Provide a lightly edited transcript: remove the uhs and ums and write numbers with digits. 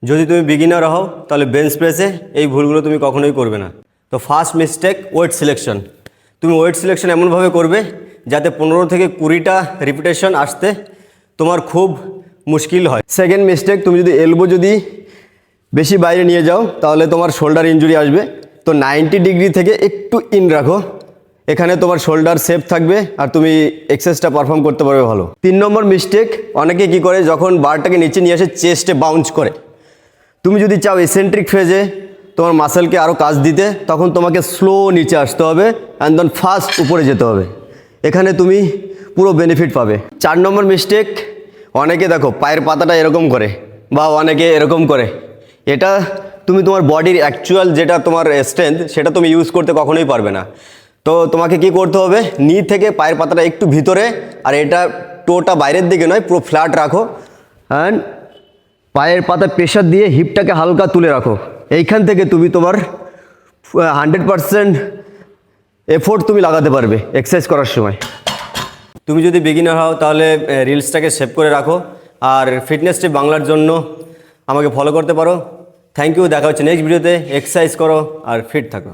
যদি তুমি বিগিনার হও তাহলে বেঞ্চ প্রেসে এই ভুলগুলো তুমি কখনোই করবে না। তো ফার্স্ট মিস্টেক ওয়েট সিলেকশন। তুমি ওয়েট সিলেকশন এমনভাবে করবে যাতে 15 থেকে 20টা রিপিটেশন আসতে তোমার খুব মুশকিল হয়। সেকেন্ড মিস্টেক, তুমি যদি এলবো বেশি বাইরে নিয়ে যাও তাহলে তোমার শোল্ডার ইনজুরি আসবে। তো 90 ডিগ্রি থেকে একটু ইন রাখো, এখানে তোমার শোল্ডার সেফ থাকবে আর তুমি এক্সারসাইজটা পারফর্ম করতে পারবে ভালো। 3 নম্বর মিস্টেক, অনেকে কি করে যখন বারটাকে নিচে নিয়ে এসে চেস্টে বাউন্স করে। তুমি যদি চাও এসেন্ট্রিক ফেজে তোমার মাসেলকে আরও কাজ দিতে, তখন তোমাকে স্লো নিচে আসতে হবে অ্যান্ড দেন ফাস্ট উপরে যেতে হবে, এখানে তুমি পুরো বেনিফিট পাবে। 4 নম্বর মিস্টেক, অনেকে দেখো পায়ের পাতাটা এরকম করে বা অনেকে এরকম করে, এটা তুমি তোমার বডির অ্যাকচুয়াল যেটা তোমার স্ট্রেংথ সেটা তুমি ইউজ করতে কখনোই পারবে না। তো তোমাকে কি করতে হবে, নি থেকে পায়ের পাতাটা একটু ভিতরে আর এটা টোটা বাইরের দিকে নয়, পুরো ফ্ল্যাট রাখো অ্যান্ড পায়ের পাতা প্রেশার দিয়ে হিপটাকে হালকা তুলে রাখো। এইখান থেকে তুমি তোমার 100% এফোর্ট তুমি লাগাতে পারবে এক্সারসাইজ করার সময়। তুমি যদি বিগিনার হও তাহলে রিলসটাকে সেভ করে রাখো আর ফিটনেস টিপ বাংলার জন্য আমাকে ফলো করতে পারো। থ্যাংক ইউ, দেখা হচ্ছে নেক্সট ভিডিওতে। এক্সারসাইজ করো আর ফিট থাকো।